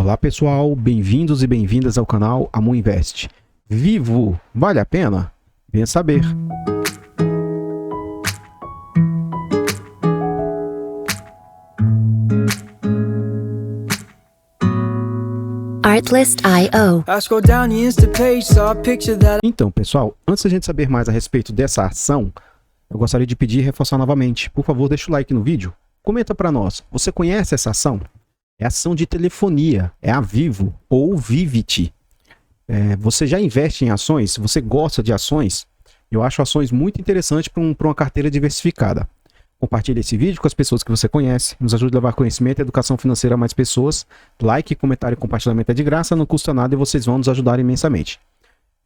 Olá pessoal, bem-vindos e bem-vindas ao canal Amu Invest. Vivo, vale a pena? Venha saber. Artlist.io. Então pessoal, antes da gente saber mais a respeito dessa ação, eu gostaria de pedir e reforçar novamente. Por favor, deixa o like no vídeo. Comenta para nós, você conhece essa ação? É ação de telefonia, é a Vivo ou Vivity. Você já investe em ações? Você gosta de ações? Eu acho ações muito interessantes para uma carteira diversificada. Compartilhe esse vídeo com as pessoas que você conhece. Nos ajude a levar conhecimento e educação financeira a mais pessoas. Like, comentário e compartilhamento é de graça, não custa nada e vocês vão nos ajudar imensamente.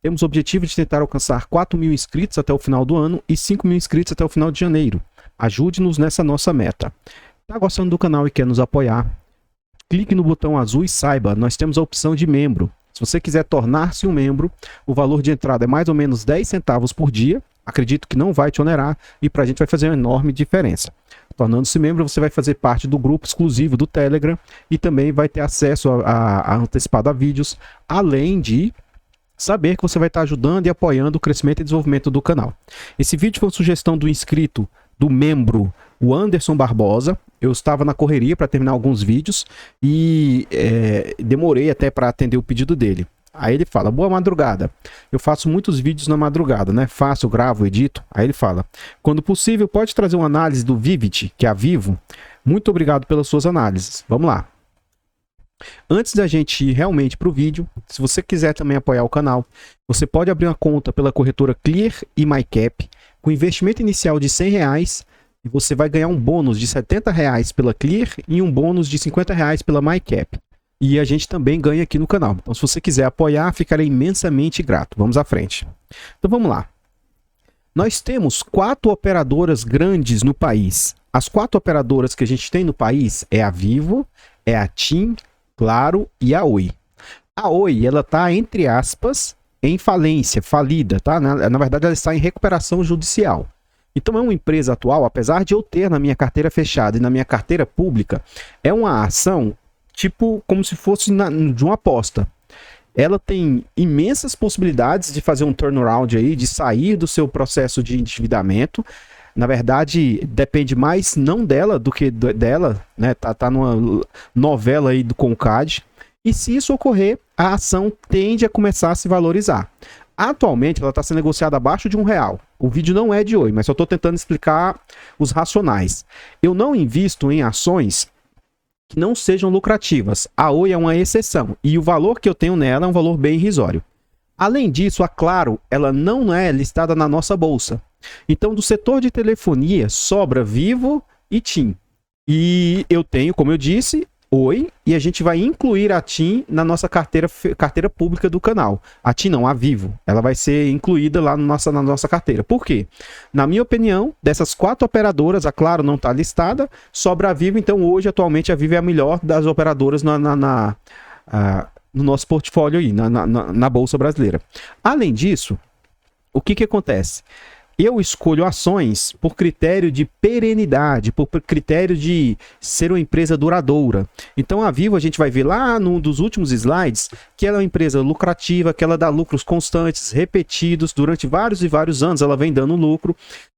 Temos o objetivo de tentar alcançar 4.000 inscritos até o final do ano e 5.000 inscritos até o final de janeiro. Ajude-nos nessa nossa meta. Está gostando do canal e quer nos apoiar? Clique no botão azul e saiba, nós temos a opção de membro. Se você quiser tornar-se um membro, o valor de entrada é mais ou menos 10 centavos por dia. Acredito que não vai te onerar e para a gente vai fazer uma enorme diferença. Tornando-se membro, você vai fazer parte do grupo exclusivo do Telegram e também vai ter acesso a antecipado a vídeos, além de saber que você vai estar ajudando e apoiando o crescimento e desenvolvimento do canal. Esse vídeo foi uma sugestão do inscrito, do membro, o Anderson Barbosa. Eu estava na correria para terminar alguns vídeos e demorei até para atender o pedido dele. Aí ele fala, boa madrugada, eu faço muitos vídeos na madrugada, né? Faço, gravo, edito. Aí ele fala, quando possível pode trazer uma análise do Vivity, que é a Vivo? Muito obrigado pelas suas análises. Vamos lá. Antes da gente ir realmente para o vídeo, se você quiser também apoiar o canal, você pode abrir uma conta pela corretora Clear e MyCap, com investimento inicial de R$100, e você vai ganhar um bônus de R$70 pela Clear e um bônus de R$50 pela MyCap. E a gente também ganha aqui no canal. Então, se você quiser apoiar, ficarei imensamente grato. Vamos à frente. Então, vamos lá. Nós temos 4 operadoras grandes no país. As 4 operadoras que a gente tem no país é a Vivo, é a TIM, Claro e a Oi. A Oi, ela está, entre aspas, em falência, falida, tá? Na verdade, ela está em recuperação judicial. Então, é uma empresa atual, apesar de eu ter na minha carteira fechada e na minha carteira pública, é uma ação tipo como se fosse de uma aposta. Ela tem imensas possibilidades de fazer um turnaround aí, de sair do seu processo de endividamento. Na verdade, depende mais não dela do que dela, né? Tá numa novela aí do Concade. E se isso ocorrer, a ação tende a começar a se valorizar. Atualmente, ela está sendo negociada abaixo de R$1. O vídeo não é de hoje, mas só estou tentando explicar os racionais. Eu não invisto em ações que não sejam lucrativas. A Oi é uma exceção e o valor que eu tenho nela é um valor bem irrisório. Além disso, a Claro, ela não é listada na nossa bolsa. Então, do setor de telefonia, sobra Vivo e TIM. E eu tenho, como eu disse, Oi, e a gente vai incluir a TIM na nossa carteira pública do canal. A TIM não, a Vivo. Ela vai ser incluída lá na nossa carteira. Por quê? Na minha opinião, dessas 4 operadoras, a Claro não está listada, sobra a Vivo. Então, hoje, atualmente, a Vivo é a melhor das operadoras no nosso portfólio aí, na Bolsa Brasileira. Além disso, o que acontece? Eu escolho ações por critério de perenidade, por critério de ser uma empresa duradoura. Então a Vivo a gente vai ver lá num dos últimos slides que ela é uma empresa lucrativa, que ela dá lucros constantes, repetidos, durante vários e vários anos ela vem dando lucro.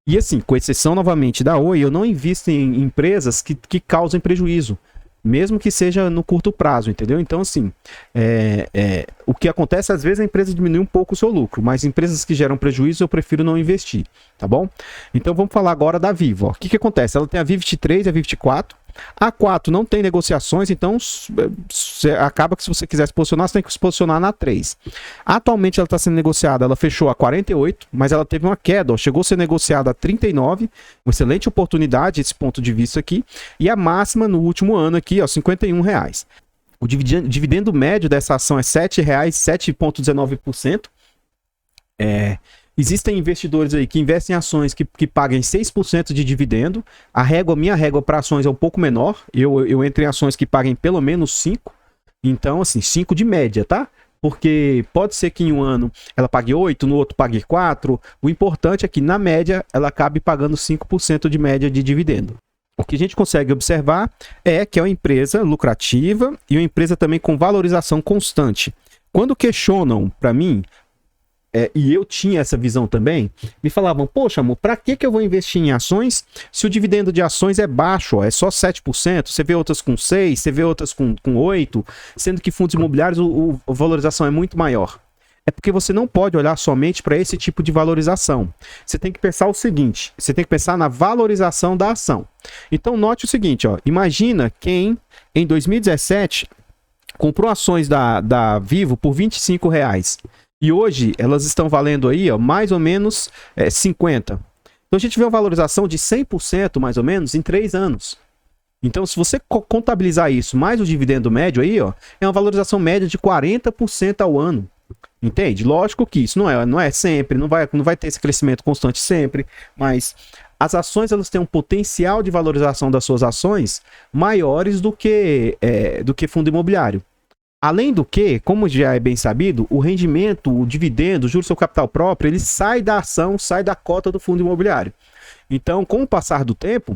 E assim, com exceção novamente da Oi, eu não invisto em empresas que causem prejuízo, mesmo que seja no curto prazo, entendeu? Então, assim, o que acontece, às vezes a empresa diminui um pouco o seu lucro, mas empresas que geram prejuízo eu prefiro não investir, tá bom? Então, vamos falar agora da Vivo. Ó. O que acontece? Ela tem a Vivity 3 e a Vivity 4. A 4 não tem negociações, então acaba que se você quiser se posicionar, você tem que se posicionar na 3. Atualmente ela está sendo negociada, ela fechou a 48, mas ela teve uma queda, ó, chegou a ser negociada a 39, uma excelente oportunidade esse ponto de vista aqui, e a máxima no último ano aqui, ó, R$51. O dividendo médio dessa ação é R$7, 7,19%. Existem investidores aí que investem em ações que paguem 6% de dividendo. Minha régua para ações é um pouco menor. Eu entro em ações que paguem pelo menos 5%. Então, assim, 5% de média, tá? Porque pode ser que em um ano ela pague 8%, no outro pague 4%. O importante é que, na média, ela acabe pagando 5% de média de dividendo. que a gente consegue observar é que é uma empresa lucrativa e uma empresa também com valorização constante. Quando questionam para mim, e eu tinha essa visão também, me falavam, poxa, amor, para que eu vou investir em ações se o dividendo de ações é baixo, ó, é só 7%, você vê outras com 6%, você vê outras com 8%, sendo que fundos imobiliários a valorização é muito maior. É porque você não pode olhar somente para esse tipo de valorização. Você tem que pensar o seguinte, você tem que pensar na valorização da ação. Então note o seguinte, ó, imagina quem em 2017 comprou ações da Vivo por R$25. E hoje elas estão valendo aí, ó, mais ou menos 50. Então a gente vê uma valorização de 100% mais ou menos em 3 anos. Então se você contabilizar isso mais o dividendo médio aí, ó, é uma valorização média de 40% ao ano. Entende? Lógico que isso não é sempre, não vai ter esse crescimento constante sempre, mas as ações elas têm um potencial de valorização das suas ações maiores do que fundo imobiliário. Além do que, como já é bem sabido, o rendimento, o dividendo, o juros sobre capital próprio, ele sai da ação, sai da cota do fundo imobiliário. Então, com o passar do tempo,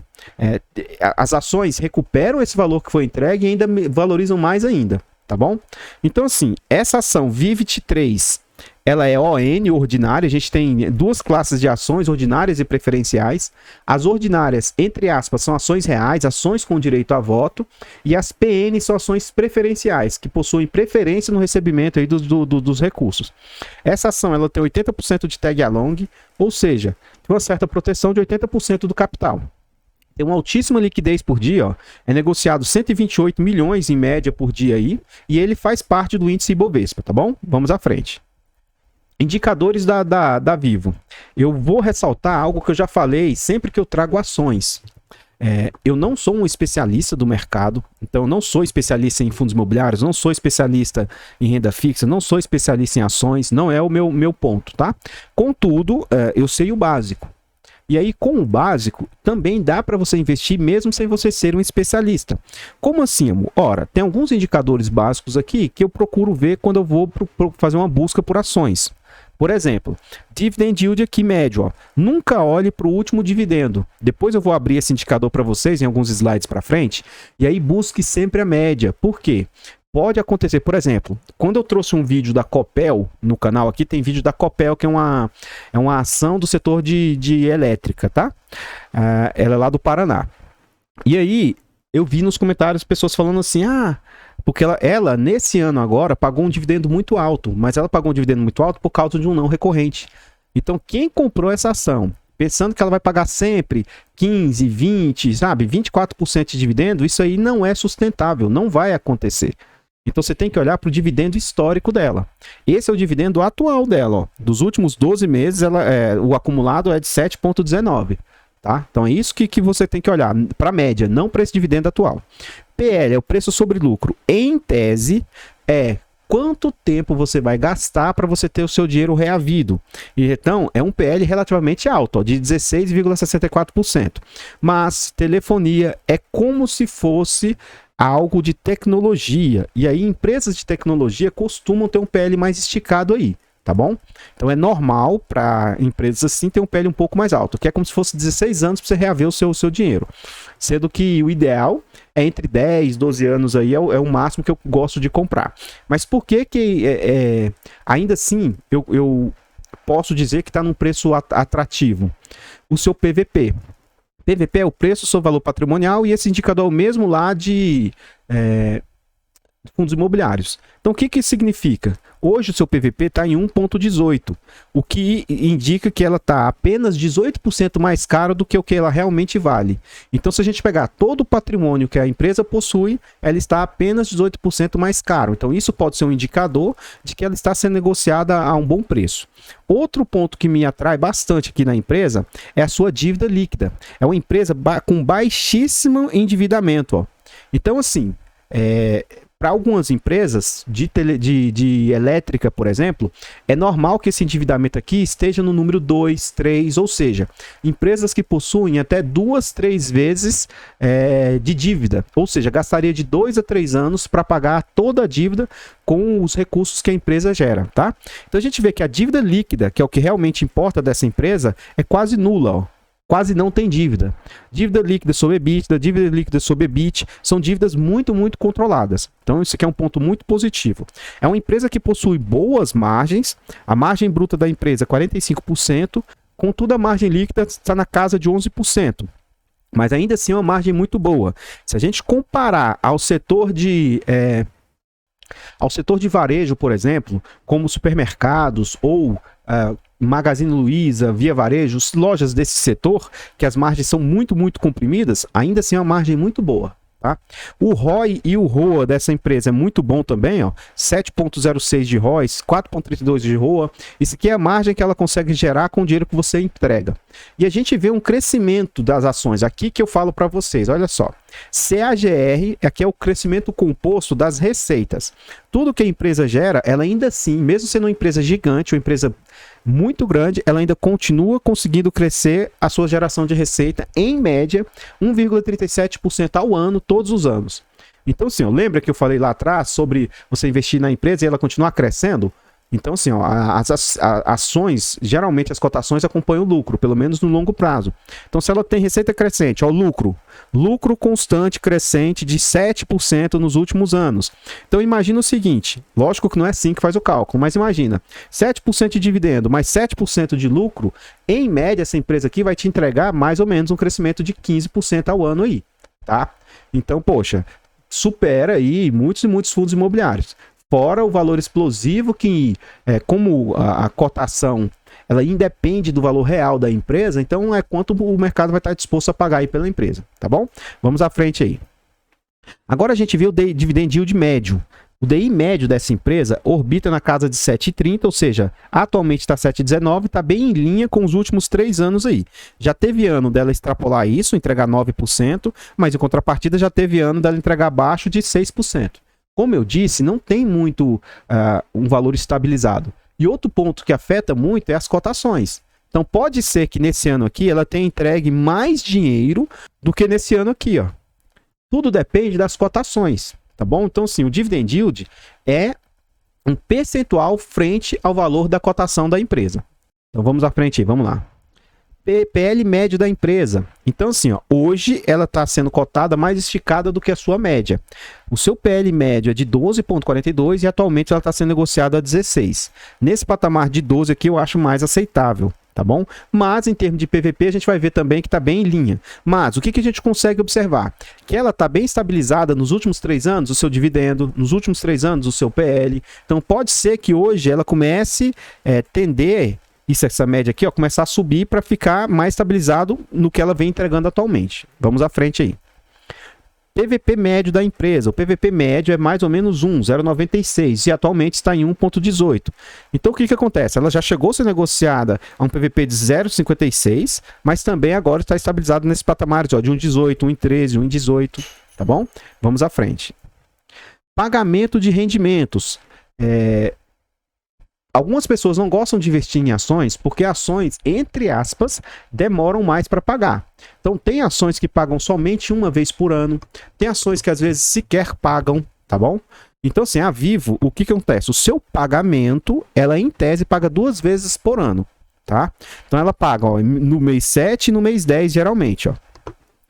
as ações recuperam esse valor que foi entregue e ainda valorizam mais ainda, tá bom? Então, assim, essa ação Vivit 3, ela é ON, ordinária, a gente tem 2 classes de ações, ordinárias e preferenciais. As ordinárias, entre aspas, são ações reais, ações com direito a voto, e as PN são ações preferenciais, que possuem preferência no recebimento aí dos recursos. Essa ação ela tem 80% de tag along, ou seja, tem uma certa proteção de 80% do capital. Tem uma altíssima liquidez por dia, ó, é negociado 128 milhões em média por dia aí, e ele faz parte do índice Ibovespa, tá bom? Vamos à frente. Indicadores da Vivo. Eu vou ressaltar algo que eu já falei sempre que eu trago ações. Eu não sou um especialista do mercado, então eu não sou especialista em fundos imobiliários, não sou especialista em renda fixa, não sou especialista em ações, não é o meu ponto, tá? Contudo, eu sei o básico. E aí, com o básico, também dá para você investir mesmo sem você ser um especialista. Como assim, amor? Ora, tem alguns indicadores básicos aqui que eu procuro ver quando eu vou fazer uma busca por ações. Por exemplo, dividend yield aqui médio, ó. Nunca olhe para o último dividendo. Depois eu vou abrir esse indicador para vocês em alguns slides para frente. E aí busque sempre a média. Por quê? Pode acontecer, por exemplo, quando eu trouxe um vídeo da Copel no canal aqui, tem vídeo da Copel, que é uma ação do setor de elétrica, tá? Ela é lá do Paraná. E aí, eu vi nos comentários pessoas falando assim, porque ela, nesse ano agora, pagou um dividendo muito alto, mas ela pagou um dividendo muito alto por causa de um não recorrente. Então, quem comprou essa ação, pensando que ela vai pagar sempre 15, 20, sabe, 24% de dividendo, isso aí não é sustentável, não vai acontecer. Então, você tem que olhar para o dividendo histórico dela. Esse é o dividendo atual dela, ó. Dos últimos 12 meses, o acumulado é de 7,19. Tá? Então é isso que você tem que olhar para a média, não para esse dividendo atual. PL é o preço sobre lucro. Em tese, é quanto tempo você vai gastar para você ter o seu dinheiro reavido. E então, é um PL relativamente alto, ó, de 16,64%. Mas telefonia é como se fosse algo de tecnologia. E aí, empresas de tecnologia costumam ter um PL mais esticado aí. Tá bom? Então é normal para empresas assim ter um PL um pouco mais alto, que é como se fosse 16 anos para você reaver o seu dinheiro. Sendo que o ideal é entre 10, 12 anos aí, é o máximo que eu gosto de comprar. Mas por que ainda assim eu posso dizer que está num preço atrativo? O seu PVP. PVP é o preço sobre valor patrimonial e esse indicador é o mesmo lá de fundos imobiliários. Então, o que significa? Hoje o seu PVP está em 1,18, o que indica que ela está apenas 18% mais cara do que o que ela realmente vale. Então, se a gente pegar todo o patrimônio que a empresa possui, ela está apenas 18% mais caro. Então, isso pode ser um indicador de que ela está sendo negociada a um bom preço. Outro ponto que me atrai bastante aqui na empresa é a sua dívida líquida. É uma empresa com baixíssimo endividamento, ó. Então, assim, para algumas empresas de elétrica, por exemplo, é normal que esse endividamento aqui esteja no número 2, 3, ou seja, empresas que possuem até 2, 3 vezes de dívida, ou seja, gastaria de 2 a 3 anos para pagar toda a dívida com os recursos que a empresa gera, tá? Então a gente vê que a dívida líquida, que é o que realmente importa dessa empresa, é quase nula, ó. quase não tem dívida. Dívida líquida sobre EBITDA, dívida líquida sobre EBIT, são dívidas muito, muito controladas. Então, isso aqui é um ponto muito positivo. É uma empresa que possui boas margens, a margem bruta da empresa é 45%, contudo a margem líquida está na casa de 11%. Mas ainda assim é uma margem muito boa. Se a gente comparar ao setor de varejo, por exemplo, como supermercados ou Magazine Luiza, Via Varejo, lojas desse setor, que as margens são muito, muito comprimidas, ainda assim é uma margem muito boa. Tá? O ROI e o ROA dessa empresa é muito bom também, ó, 7,06 de ROI, 4,32 de ROA. Isso aqui é a margem que ela consegue gerar com o dinheiro que você entrega. E a gente vê um crescimento das ações. Aqui que eu falo para vocês, olha só. CAGR, aqui é o crescimento composto das receitas. Tudo que a empresa gera, ela ainda assim, mesmo sendo uma empresa gigante, uma empresa muito grande, ela ainda continua conseguindo crescer a sua geração de receita, em média, 1,37% ao ano, todos os anos. Então, assim, ó, lembra que eu falei lá atrás sobre você investir na empresa e ela continuar crescendo? Então, assim, ó, as ações, geralmente as cotações acompanham o lucro, pelo menos no longo prazo. Então, se ela tem receita crescente, ó, lucro constante crescente de 7% nos últimos anos. Então, imagina o seguinte, lógico que não é assim que faz o cálculo, mas imagina, 7% de dividendo mais 7% de lucro, em média, essa empresa aqui vai te entregar mais ou menos um crescimento de 15% ao ano aí, tá? Então, poxa, supera aí muitos e muitos fundos imobiliários. Fora o valor explosivo que, como a cotação, ela independe do valor real da empresa, então é quanto o mercado vai estar disposto a pagar aí pela empresa, tá bom? Vamos à frente aí. Agora a gente vê o dividend yield médio. O DI médio dessa empresa orbita na casa de 7,30, ou seja, atualmente está 7,19, está bem em linha com os últimos 3 anos aí. Já teve ano dela extrapolar isso, entregar 9%, mas em contrapartida já teve ano dela entregar abaixo de 6%. Como eu disse, não tem muito um valor estabilizado. E outro ponto que afeta muito é as cotações. Então pode ser que nesse ano aqui ela tenha entregue mais dinheiro do que nesse ano aqui, ó. Tudo depende das cotações, tá bom? Então, sim, o dividend yield é um percentual frente ao valor da cotação da empresa. Então vamos à frente aí, vamos lá. PL médio da empresa. Então, assim, ó, hoje ela está sendo cotada mais esticada do que a sua média. O seu PL médio é de 12,42 e atualmente ela está sendo negociada a 16. Nesse patamar de 12 aqui eu acho mais aceitável, tá bom? Mas em termos de PVP a gente vai ver também que está bem em linha. Mas o que a gente consegue observar? Que ela está bem estabilizada nos últimos 3 anos, o seu dividendo, nos últimos 3 anos o seu PL. Então pode ser que hoje ela comece a tender essa média aqui, ó, começar a subir para ficar mais estabilizado no que ela vem entregando atualmente. Vamos à frente aí. PVP médio da empresa. O PVP médio é mais ou menos 0,96 e atualmente está em 1,18. Então o que acontece? Ela já chegou a ser negociada a um PVP de 0,56, mas também agora está estabilizado nesse patamar de 1,18, 1,13, 1,18, tá bom? Vamos à frente. Pagamento de rendimentos. Algumas pessoas não gostam de investir em ações porque ações, entre aspas, demoram mais para pagar. Então, tem ações que pagam somente uma vez por ano, tem ações que às vezes sequer pagam, tá bom? Então, assim, a Vivo, o que acontece? O seu pagamento, ela em tese paga 2 vezes por ano, tá? Então, ela paga ó, no mês 7 e no mês 10, geralmente, ó.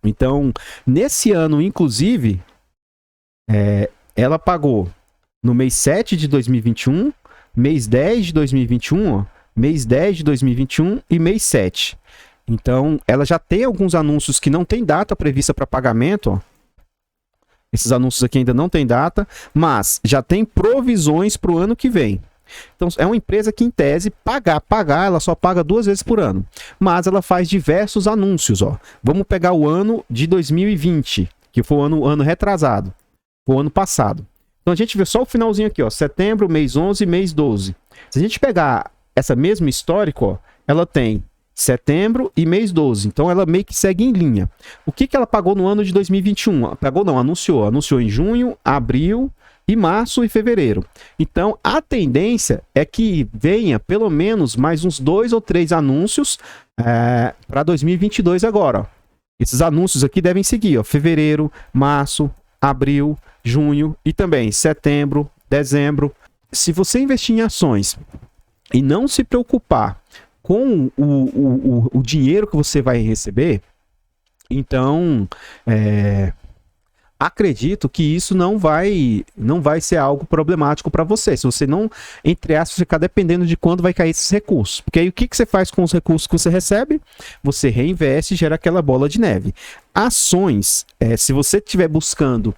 Então, nesse ano, inclusive, ela pagou no mês 7 de 2021, mês 10 de 2021, ó, mês 10 de 2021 e mês 7. Então, ela já tem alguns anúncios que não tem data prevista para pagamento, ó. Esses anúncios aqui ainda não tem data, mas já tem provisões para o ano que vem. Então, é uma empresa que, em tese, pagar, ela só paga 2 vezes por ano. Mas ela faz diversos anúncios, ó. Vamos pegar o ano de 2020, que foi o ano retrasado, foi o ano passado. Então, a gente vê só o finalzinho aqui, ó, setembro, mês 11 e mês 12. Se a gente pegar essa mesma histórico, ó, ela tem setembro e mês 12. Então, ela meio que segue em linha. O que ela pagou no ano de 2021? Pagou não, anunciou. Anunciou em junho, abril e março e fevereiro. Então, a tendência é que venha pelo menos mais uns 2 ou 3 anúncios para 2022 agora, ó. Esses anúncios aqui devem seguir, ó, fevereiro, março, abril, junho e também setembro, dezembro. Se você investir em ações e não se preocupar com o dinheiro que você vai receber, então acredito que isso não vai ser algo problemático para você, se você não, entre aspas, ficar dependendo de quando vai cair esses recursos. Porque aí o que você faz com os recursos que você recebe? Você reinveste e gera aquela bola de neve. Ações, se você estiver buscando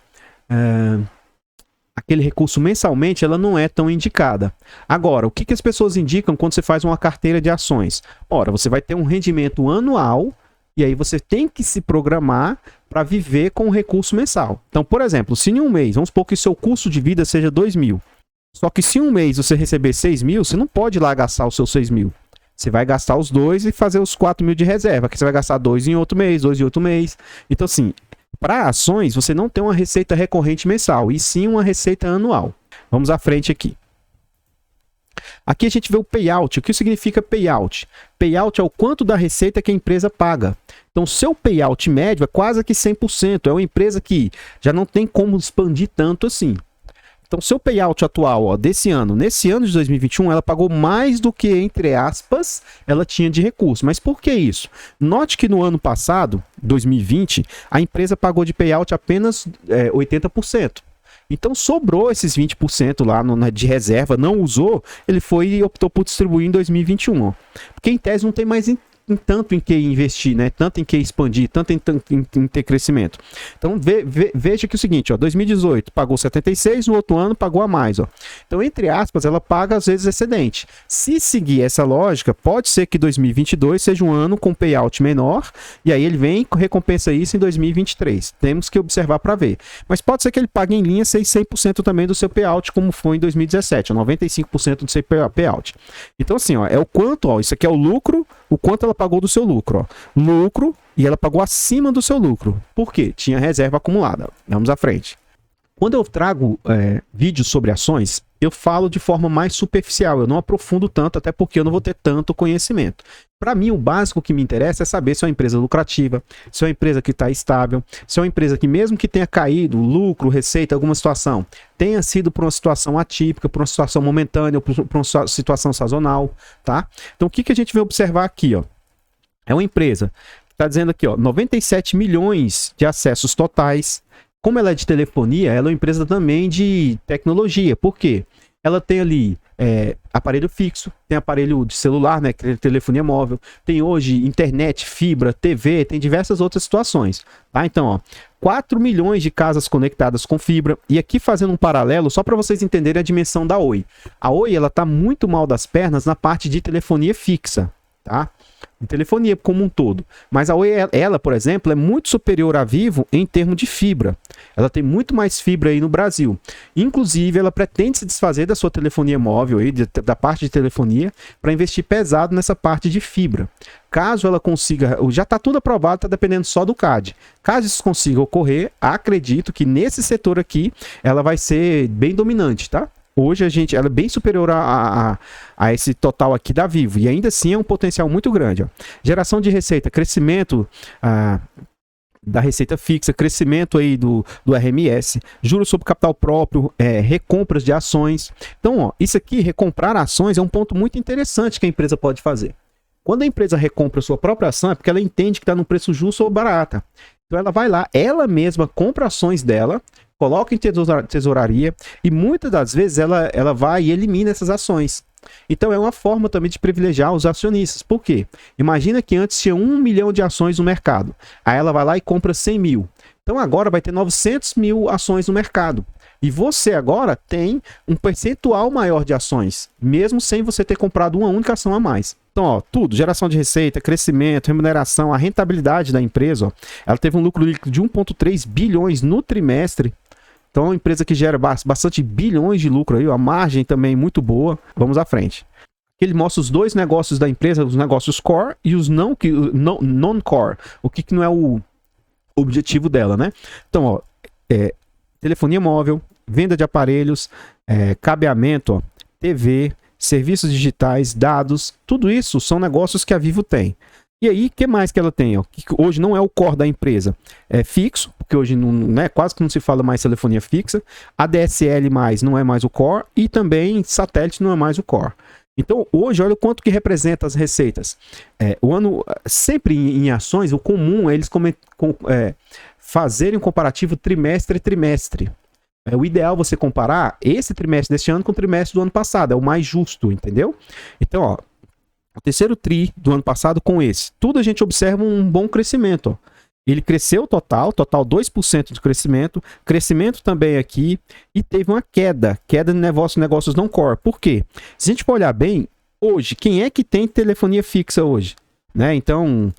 aquele recurso mensalmente, ela não é tão indicada. Agora, o que as pessoas indicam quando você faz uma carteira de ações? Ora, você vai ter um rendimento anual e aí você tem que se programar para viver com o recurso mensal. Então, por exemplo, se em um mês, vamos supor que seu custo de vida seja 2.000, só que se em um mês você receber 6.000, você não pode ir lá gastar os seus 6.000. Você vai gastar os 2 e fazer os 4.000 de reserva, que você vai gastar 2 em outro mês, 2 em outro mês. Então, assim, para ações, você não tem uma receita recorrente mensal, e sim uma receita anual. Vamos à frente aqui. Aqui a gente vê o payout. O que significa payout? Payout é o quanto da receita que a empresa paga. Então, seu payout médio é quase que 100%. É uma empresa que já não tem como expandir tanto assim. Então, seu payout atual, desse ano, nesse ano de 2021, ela pagou mais do que, entre aspas, ela tinha de recurso. Mas por que isso? Note que no ano passado, 2020, a empresa pagou de payout apenas 80%. Então, sobrou esses 20% lá de reserva, não usou, ele foi e optou por distribuir em 2021. Ó. Porque, em tese, não tem mais tanto em que investir, né? Tanto em que expandir, tanto em ter crescimento. Então, veja que é o seguinte, ó, 2018 pagou 76, no outro ano pagou a mais. Ó. Então, entre aspas, ela paga às vezes excedente. Se seguir essa lógica, pode ser que 2022 seja um ano com payout menor, e aí ele vem e recompensa isso em 2023. Temos que observar para ver. Mas pode ser que ele pague em linha 100% também do seu payout, como foi em 2017, 95% do seu payout. Então, assim, ó, é o quanto, ó, isso aqui é o lucro, o quanto ela pagou do seu lucro. Ó. Lucro, e ela pagou acima do seu lucro. Por quê? Tinha reserva acumulada. Vamos à frente. Quando eu trago vídeos sobre ações, eu falo de forma mais superficial, eu não aprofundo tanto, até porque eu não vou ter tanto conhecimento. Para mim, o básico que me interessa é saber se é uma empresa lucrativa, se é uma empresa que está estável, se é uma empresa que, mesmo que tenha caído lucro, receita, alguma situação, tenha sido por uma situação atípica, por uma situação momentânea, ou por uma situação sazonal, tá? Então, o que a gente vai observar aqui, ó? É uma empresa que está dizendo aqui, ó, 97 milhões de acessos totais. Como ela é de telefonia, ela é uma empresa também de tecnologia. Por quê? Ela tem ali aparelho fixo, tem aparelho de celular, né, telefonia móvel, tem hoje internet, fibra, TV, tem diversas outras situações. Tá? Então, ó, 4 milhões de casas conectadas com fibra. E aqui fazendo um paralelo, só para vocês entenderem a dimensão da Oi. A Oi está muito mal das pernas na parte de telefonia fixa. Tá? Em telefonia como um todo. Mas a Oi, ela, por exemplo, é muito superior à Vivo em termos de fibra. Ela tem muito mais fibra aí no Brasil. Inclusive, ela pretende se desfazer da sua telefonia móvel, aí, da parte de telefonia, para investir pesado nessa parte de fibra. Caso ela consiga, já está tudo aprovado, está dependendo só do CAD. Caso isso consiga ocorrer, acredito que nesse setor aqui, ela vai ser bem dominante, tá? Hoje ela é bem superior a esse total aqui da Vivo. E ainda assim é um potencial muito grande. Ó. Geração de receita, crescimento da receita fixa, crescimento aí do RMS, juros sobre capital próprio, recompras de ações. Então, ó, isso aqui, recomprar ações, é um ponto muito interessante que a empresa pode fazer. Quando a empresa recompra a sua própria ação, é porque ela entende que está no preço justo ou barata. Então ela vai lá, ela mesma compra ações dela, coloca em tesouraria e muitas das vezes ela vai e elimina essas ações. Então é uma forma também de privilegiar os acionistas. Por quê? Imagina que antes tinha 1 milhão de ações no mercado. Aí ela vai lá e compra 100 mil. Então agora vai ter 900 mil ações no mercado. E você agora tem um percentual maior de ações, mesmo sem você ter comprado uma única ação a mais. Então, ó, tudo, geração de receita, crescimento, remuneração, a rentabilidade da empresa, ó, ela teve um lucro líquido de 1,3 bilhões no trimestre. Então, é uma empresa que gera bastante bilhões de lucro aí, ó, a margem também muito boa. Vamos à frente. Aqui ele mostra os dois negócios da empresa, os negócios core e os non-core. O que não é o objetivo dela, né? Então, ó, telefonia móvel, venda de aparelhos, cabeamento, ó, TV, serviços digitais, dados, tudo isso são negócios que a Vivo tem. E aí, o que mais que ela tem? Ó? Que hoje não é o core da empresa. É fixo, porque hoje não, né, quase que não se fala mais telefonia fixa. ADSL não é mais o core. E também satélite não é mais o core. Então, hoje, olha o quanto que representa as receitas. O ano, sempre em ações, o comum é eles fazerem um comparativo trimestre a trimestre. É o ideal você comparar esse trimestre deste ano com o trimestre do ano passado. É o mais justo, entendeu? Então, ó, o terceiro tri do ano passado com esse. Tudo a gente observa um bom crescimento, ó. Ele cresceu total 2% de crescimento também aqui, e teve uma queda de negócios não core. Por quê? Se a gente for olhar bem, hoje, quem é que tem telefonia fixa hoje? Né? Então,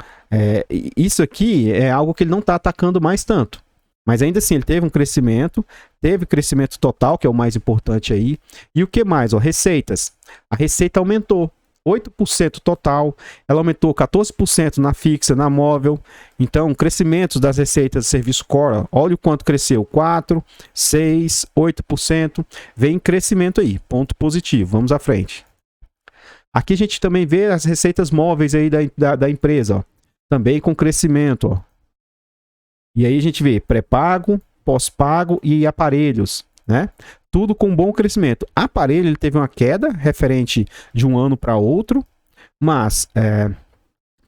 isso aqui é algo que ele não está atacando mais tanto. Mas ainda assim, ele teve crescimento total, que é o mais importante aí. E o que mais? Ó, receitas. A receita aumentou 8% total, ela aumentou 14% na fixa, na móvel. Então, crescimentos das receitas de serviço core, olha o quanto cresceu, 4%, 6%, 8%, vem crescimento aí, ponto positivo, vamos à frente. Aqui a gente também vê as receitas móveis aí da empresa, ó, também com crescimento. Ó. E aí a gente vê pré-pago, pós-pago e aparelhos, né? Tudo com bom crescimento. Aparelho, ele teve uma queda referente de um ano para outro, mas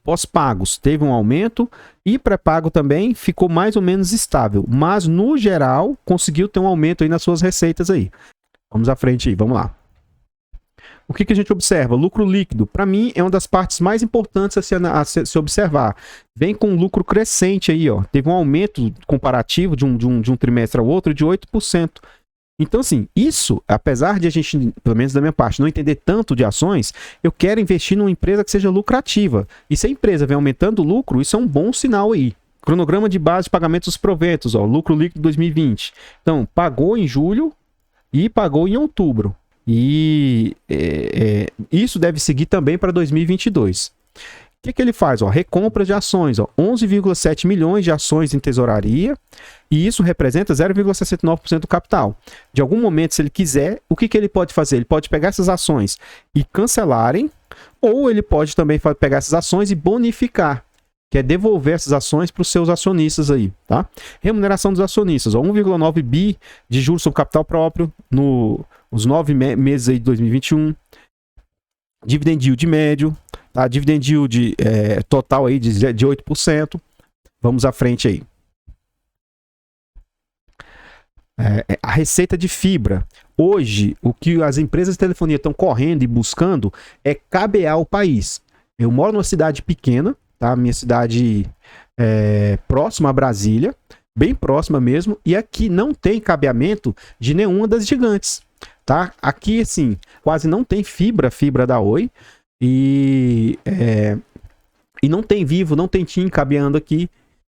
pós-pagos teve um aumento e pré-pago também ficou mais ou menos estável. Mas, no geral, conseguiu ter um aumento aí nas suas receitas aí. Vamos à frente aí, vamos lá. O que a gente observa? Lucro líquido, para mim, é uma das partes mais importantes a se observar. Vem com lucro crescente aí, ó. Teve um aumento comparativo de um trimestre ao outro de 8%. Então, assim, isso, apesar de a gente, pelo menos da minha parte, não entender tanto de ações, eu quero investir numa empresa que seja lucrativa. E se a empresa vem aumentando o lucro, isso é um bom sinal aí. Cronograma de base de pagamentos dos proventos, ó, lucro líquido 2020. Então, pagou em julho e pagou em outubro. E isso deve seguir também para 2022. O que ele faz? Ó, recompra de ações, 11,7 milhões de ações em tesouraria, e isso representa 0,69% do capital. De algum momento, se ele quiser, o que ele pode fazer? Ele pode pegar essas ações e cancelarem, ou ele pode também pegar essas ações e bonificar, que é devolver essas ações para os seus acionistas aí, tá? Remuneração dos acionistas, 1,9 bi de juros sobre capital próprio nos 9 meses aí de 2021. Dividend yield médio, tá? Dividend yield total aí de 8%. Vamos à frente aí. A receita de fibra. Hoje, o que as empresas de telefonia estão correndo e buscando é cabear o país. Eu moro numa cidade pequena, tá? Minha cidade próxima a Brasília, bem próxima mesmo, e aqui não tem cabeamento de nenhuma das gigantes. Tá? Aqui, assim, quase não tem fibra da Oi, e não tem Vivo, não tem TIM cabeando aqui,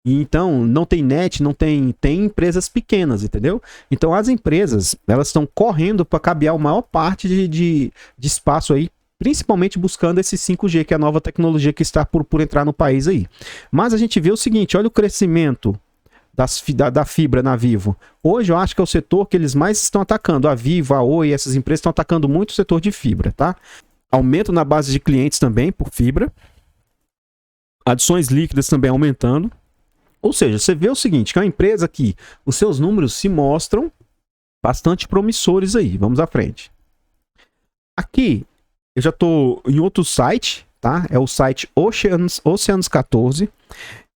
e então não tem net, tem empresas pequenas, entendeu? Então as empresas, elas estão correndo para cabear a maior parte de espaço aí, principalmente buscando esse 5G, que é a nova tecnologia que está por entrar no país aí. Mas a gente vê o seguinte, olha o crescimento da fibra na Vivo. Hoje eu acho que é o setor que eles mais estão atacando. A Vivo, a Oi, essas empresas estão atacando muito o setor de fibra, tá? Aumento na base de clientes também por fibra. Adições líquidas também aumentando. Ou seja, você vê o seguinte, que é uma empresa que os seus números se mostram bastante promissores aí. Vamos à frente. Aqui, eu já estou em outro site, tá? É o site Oceanos 14.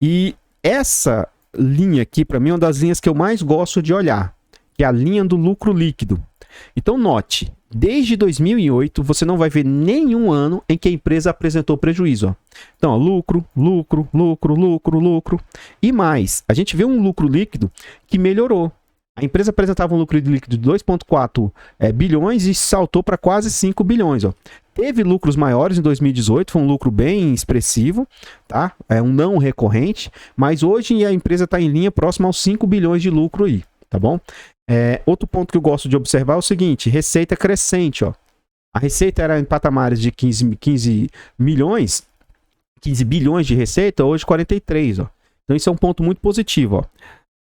E essa linha aqui, para mim, é uma das linhas que eu mais gosto de olhar, que é a linha do lucro líquido. Então, note, desde 2008, você não vai ver nenhum ano em que a empresa apresentou prejuízo. Ó. Então, ó, lucro. E mais, a gente vê um lucro líquido que melhorou. A empresa apresentava um lucro líquido de 2,4 bilhões e saltou para quase 5 bilhões. Ó. Teve lucros maiores em 2018, foi um lucro bem expressivo, tá? É um não recorrente, mas hoje a empresa está em linha próxima aos 5 bilhões de lucro aí, tá bom? Outro ponto que eu gosto de observar é o seguinte, receita crescente, ó. A receita era em patamares de 15 bilhões de receita, hoje 43, ó. Então isso é um ponto muito positivo, ó.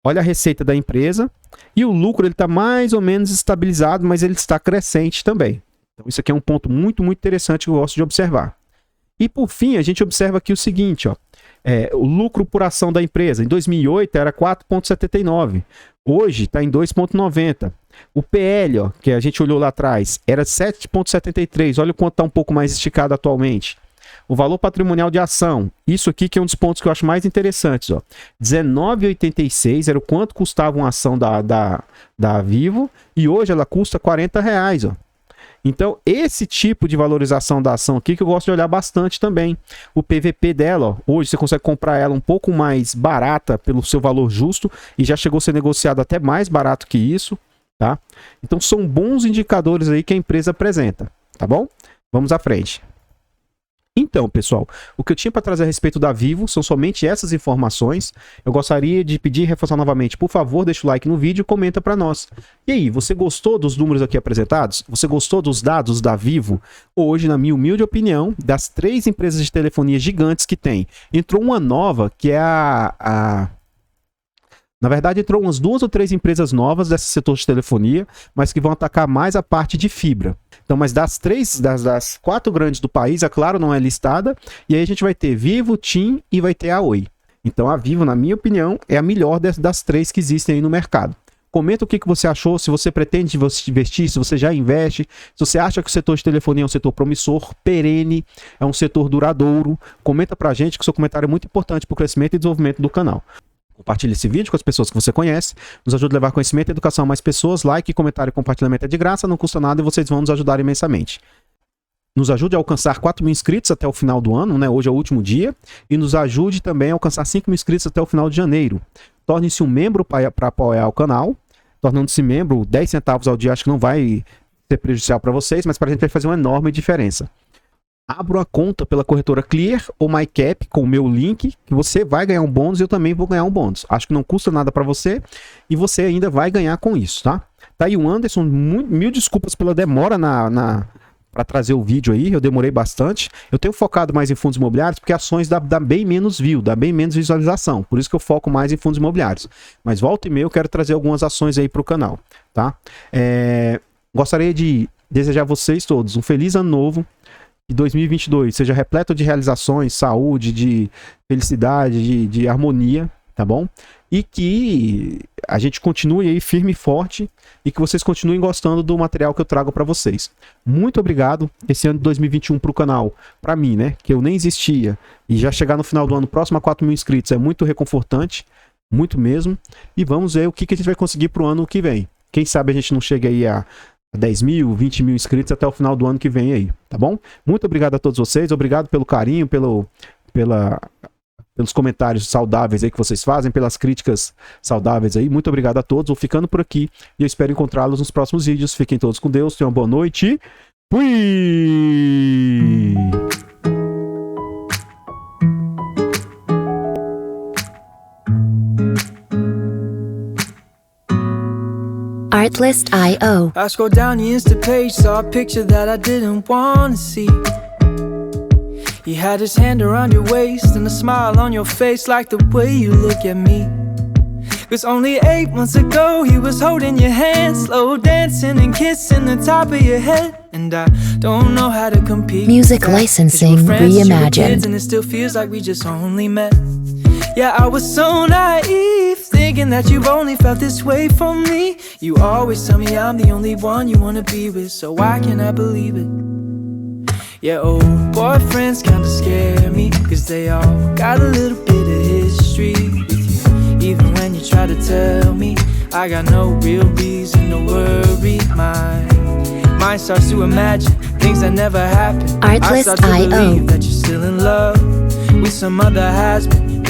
Olha a receita da empresa e o lucro ele está mais ou menos estabilizado, mas ele está crescente também. Então isso aqui é um ponto muito, muito interessante que eu gosto de observar. E por fim, a gente observa aqui o seguinte, ó, o lucro por ação da empresa. Em 2008 era 4,79. Hoje está em 2,90. O PL, ó, que a gente olhou lá atrás, era 7,73. Olha o quanto está um pouco mais esticado atualmente. O valor patrimonial de ação, isso aqui que é um dos pontos que eu acho mais interessantes, ó. 19,86 era o quanto custava uma ação da Vivo e hoje ela custa R$40, ó. Então, esse tipo de valorização da ação aqui que eu gosto de olhar bastante também. O PVP dela, ó, hoje você consegue comprar ela um pouco mais barata pelo seu valor justo e já chegou a ser negociado até mais barato que isso, tá? Então, são bons indicadores aí que a empresa apresenta, tá bom? Vamos à frente. Então, pessoal, o que eu tinha para trazer a respeito da Vivo são somente essas informações. Eu gostaria de pedir e reforçar novamente, por favor, deixa o like no vídeo e comenta para nós. E aí, você gostou dos números aqui apresentados? Você gostou dos dados da Vivo? Hoje, na minha humilde opinião, das 3 empresas de telefonia gigantes que tem, entrou uma nova, que é Na verdade, entrou umas 2 ou 3 empresas novas desse setor de telefonia, mas que vão atacar mais a parte de fibra. Então, mas das 4 grandes do país, a Claro não é listada, e aí a gente vai ter Vivo, TIM e vai ter a Oi. Então, a Vivo, na minha opinião, é a melhor das 3 que existem aí no mercado. Comenta o que você achou, se você pretende investir, se você já investe, se você acha que o setor de telefonia é um setor promissor, perene, é um setor duradouro. Comenta pra gente que o seu comentário é muito importante para o crescimento e desenvolvimento do canal. Compartilhe esse vídeo com as pessoas que você conhece, nos ajuda a levar conhecimento e educação a mais pessoas. Like, comentário e compartilhamento é de graça, não custa nada e vocês vão nos ajudar imensamente. Nos ajude a alcançar 4 mil inscritos até o final do ano, né? Hoje é o último dia, e nos ajude também a alcançar 5 mil inscritos até o final de janeiro. Torne-se um membro para apoiar o canal, tornando-se membro, 10 centavos ao dia acho que não vai ser prejudicial para vocês, mas para a gente vai fazer uma enorme diferença. Abra uma conta pela corretora Clear ou MyCap com o meu link, que você vai ganhar um bônus e eu também vou ganhar um bônus. Acho que não custa nada para você e você ainda vai ganhar com isso, tá? Tá aí o Anderson, mil desculpas pela demora para trazer o vídeo aí, eu demorei bastante. Eu tenho focado mais em fundos imobiliários porque ações dá bem menos view, dá bem menos visualização, por isso que eu foco mais em fundos imobiliários. Mas volta e meia eu quero trazer algumas ações aí para o canal, tá? Gostaria de desejar a vocês todos um feliz ano novo. Que 2022 seja repleto de realizações, saúde, de felicidade, de harmonia, tá bom? E que a gente continue aí firme e forte e que vocês continuem gostando do material que eu trago para vocês. Muito obrigado. Esse ano de 2021 para o canal, para mim, né, que eu nem existia, e já chegar no final do ano próximo a 4 mil inscritos é muito reconfortante, muito mesmo. E vamos ver o que a gente vai conseguir para o ano que vem. Quem sabe a gente não chega aí a 10 mil, 20 mil inscritos até o final do ano que vem aí, tá bom? Muito obrigado a todos vocês, obrigado pelo carinho, pelos comentários saudáveis aí que vocês fazem, pelas críticas saudáveis aí, muito obrigado a todos, vou ficando por aqui e eu espero encontrá-los nos próximos vídeos. Fiquem todos com Deus, tenham uma boa noite, fui! Artlist.io. I scrolled down the Insta page, saw a picture that I didn't want to see. He had his hand around your waist and a smile on your face, like the way you look at me. 'Cause only 8 months ago he was holding your hand, slow dancing and kissing the top of your head. And I don't know how to compete. Music licensing reimagined. And it still feels like we just only met. Yeah, I was so naive, thinking that you've only felt this way for me. You always tell me I'm the only one you wanna be with, so why can't I believe it? Yeah, old boyfriends kinda scare me, 'cause they all got a little bit of history with you. Even when you try to tell me I got no real reason to worry, my mind starts to imagine things that never happened. I start to believe that you're still in love with some other has-been.